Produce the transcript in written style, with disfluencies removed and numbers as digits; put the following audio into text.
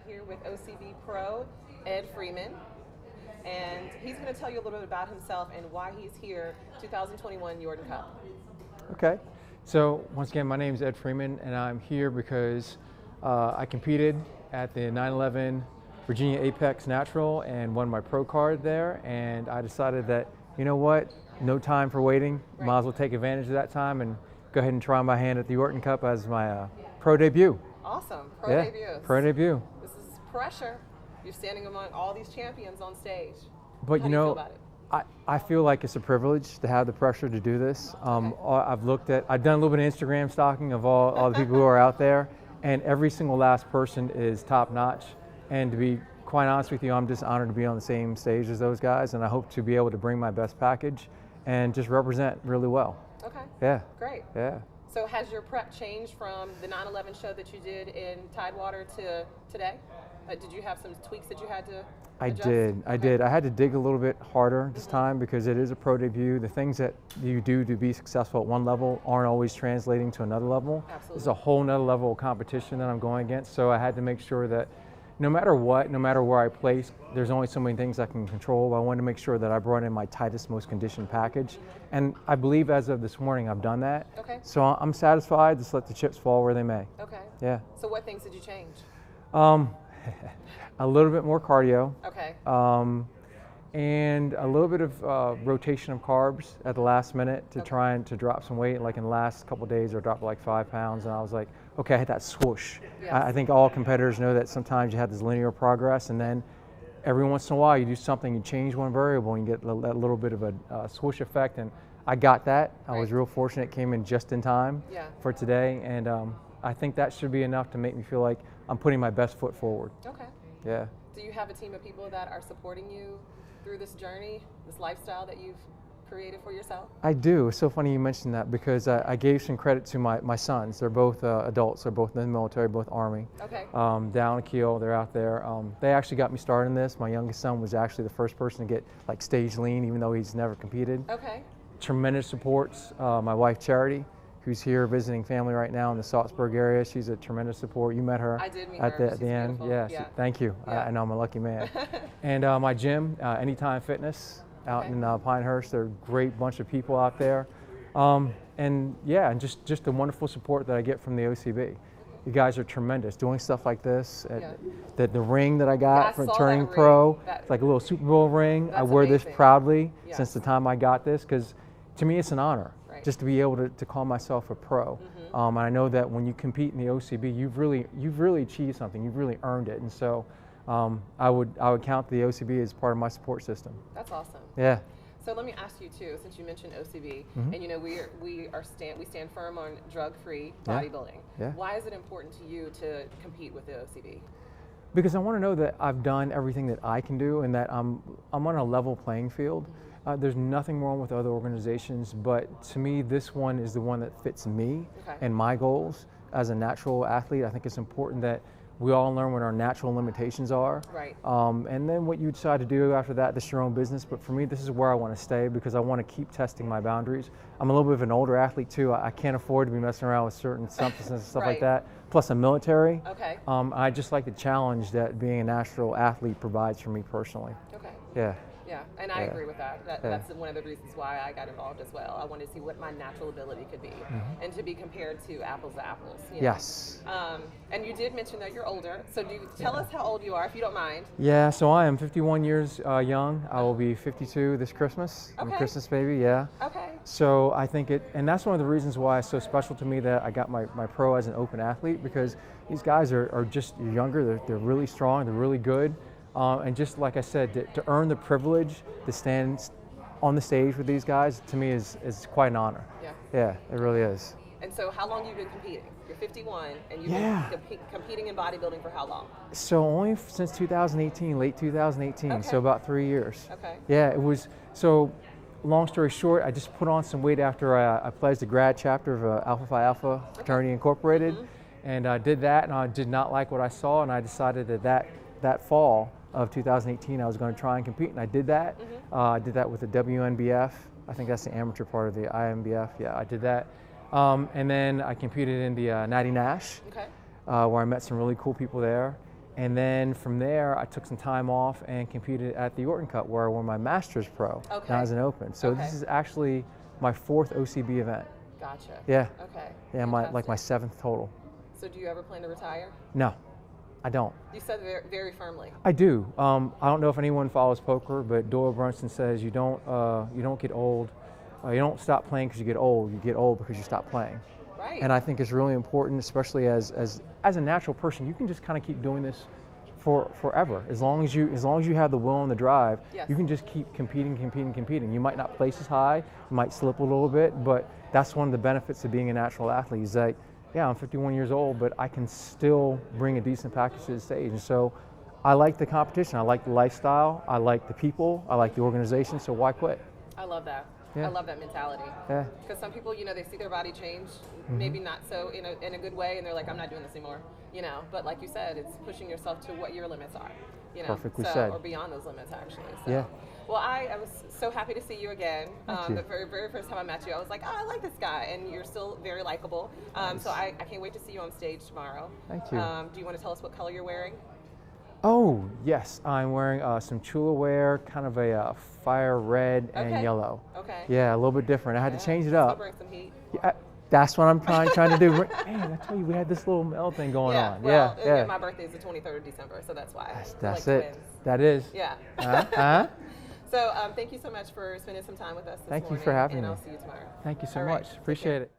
here with OCB Pro, Ed Freeman, and he's going to tell you a little bit about himself and why he's here 2021 Jordan Cup. Okay, so once again, my name is Ed Freeman, and I'm here because I competed at the 9/11 Virginia Apex Natural and won my pro card there, and I decided that, you know what, no time for waiting, Right. might as well take advantage of that time and go ahead and try my hand at the Jordan Cup as my pro debut. Awesome, pro debut. Pro debut. This is pressure. You're standing among all these champions on stage. But How do you feel about it? I feel like it's a privilege to have the pressure to do this. I've done a little bit of Instagram stalking of all the people who are out there, and every single last person is top notch. And to be quite honest with you, I'm just honored to be on the same stage as those guys, and I hope to be able to bring my best package and just represent really well. Okay. Yeah. Great. Yeah. So has your prep changed from the 9/11 show that you did in Tidewater to today? Did you have some tweaks that you had to adjust? I did. I had to dig a little bit harder this time because it is a pro debut. The things that you do to be successful at one level aren't always translating to another level. Absolutely. It's a whole nother level of competition that I'm going against, so I had to make sure that no matter what, no matter where I place, there's only so many things I can control. I wanted to make sure that I brought in my tightest, most conditioned package. And I believe as of this morning, I've done that. Okay. So I'm satisfied. Just let the chips fall where they may. Okay. Yeah. So what things did you change? A little bit more cardio. Okay. And a little bit of rotation of carbs at the last minute to try and to drop some weight. Like in the last couple of days, I dropped like 5 pounds, and I was like, okay, I hit that swoosh. Yes. I think all competitors know that sometimes you have this linear progress, and then every once in a while you do something, you change one variable, and you get that little bit of a swoosh effect. And I got that. I was real fortunate; it came in just in time for today, and I think that should be enough to make me feel like I'm putting my best foot forward. Okay. Yeah. Do you have a team of people that are supporting you through this journey, this lifestyle that you've created for yourself? I do. It's so funny you mentioned that because I gave some credit to my sons. They're both adults. They're both in the military, both Army. Okay. Down in Kiel, they're out there. They actually got me started in this. My youngest son was actually the first person to get like stage lean, even though he's never competed. Okay. Tremendous supports. My wife Charity, who's here visiting family right now in the Salzburg area. She's a tremendous support. You met her. I did meet at her. the end. Beautiful. Yeah. Thank you. Yeah. I know I'm a lucky man. And my gym, Anytime Fitness, out in Pinehurst. They're a great bunch of people out there. And just the wonderful support that I get from the OCB. You guys are tremendous. Doing stuff like this, the ring that I got for turning pro, it's like a little Super Bowl ring. I wear this proudly since the time I got this, because to me it's an honor just to be able to call myself a pro. And I know that when you compete in the OCB, you've really achieved something. You've really earned it. And so I would count the OCB as part of my support system. That's awesome. Yeah. So let me ask you too, since you mentioned OCB, and you know we stand firm on drug-free bodybuilding. Yeah. Why is it important to you to compete with the OCB? Because I want to know that I've done everything that I can do, and that I'm on a level playing field. There's nothing wrong with other organizations, but to me, this one is the one that fits me and my goals as a natural athlete. I think it's important that we all learn what our natural limitations are. Right. And then what you decide to do after that, that's your own business. But for me, this is where I want to stay because I want to keep testing my boundaries. I'm a little bit of an older athlete too. I can't afford to be messing around with certain substances and stuff like that. Plus I'm military. Okay. I just like the challenge that being a natural athlete provides for me personally. Okay. Yeah. Yeah, and I agree with that. That's one of the reasons why I got involved as well. I wanted to see what my natural ability could be, and to be compared to apples to apples. You know? Yes. And you did mention that you're older, so tell us how old you are, if you don't mind. Yeah, so I am 51 years young. I will be 52 this Christmas. I'm a Christmas baby, yeah. Okay. So I think and that's one of the reasons why it's so special to me that I got my pro as an open athlete, because these guys are just younger, they're really strong, they're really good. And just like I said, to earn the privilege to stand on the stage with these guys, to me is quite an honor. Yeah. Yeah, it really is. And so how long have you been competing? You're 51, and you've been competing in bodybuilding for how long? So only since 2018, late 2018, so about 3 years. Okay. Yeah, it was, so long story short, I just put on some weight after I pledged the grad chapter of Alpha Phi Alpha Fraternity Incorporated, and I did that, and I did not like what I saw, and I decided that fall of 2018 I was going to try and compete, and I did that. I did that with the WNBF. I think that's the amateur part of the IMBF. Yeah, I did that. And then I competed in the Natty Nash, where I met some really cool people there. And then from there, I took some time off and competed at the Orton Cup, where I won my Masters Pro, Okay. not as an Open. So this is actually my 4th OCB event. Gotcha. Yeah. Okay. Yeah, Fantastic. my 7th total. So do you ever plan to retire? No, I don't. You said very, very firmly. I do. I don't know if anyone follows poker, but Doyle Brunson says you don't get old. You don't stop playing because you get old. You get old because you stop playing. Right. And I think it's really important, especially as a natural person, you can just kind of keep doing this forever. As long as you have the will and the drive, Yes. you can just keep competing. You might not place as high, you might slip a little bit, but that's one of the benefits of being a natural athlete. Is that, yeah, I'm 51 years old, but I can still bring a decent package to the stage. And so I like the competition, I like the lifestyle, I like the people, I like the organization, so why quit? I love that. Yeah. I love that mentality. Yeah. Because some people, they see their body change, maybe not so in a good way, and they're like, I'm not doing this anymore. But like you said, it's pushing yourself to what your limits are. Perfectly said. Or beyond those limits, actually. So. Yeah. Well, I was so happy to see you again. Thank you. The very first time I met you, I was like, oh, I like this guy, and you're still very likable. So I can't wait to see you on stage tomorrow. Thank you. Do you want to tell us what color you're wearing? Oh, yes, I'm wearing some Chula wear, kind of a fire red and Okay. yellow. Okay. Yeah, a little bit different. I had to change it Still up. bring some heat. Yeah, that's what I'm trying to do. Man, I told you we had this little melt thing going on. Well, Yeah. my birthday is the 23rd of December, so that's why. That's We're it. like twins. That is. Yeah. So thank you so much for spending some time with us this Thank you morning, for having and me. I'll see you tomorrow. Thank you so All right, much. take Appreciate care. it.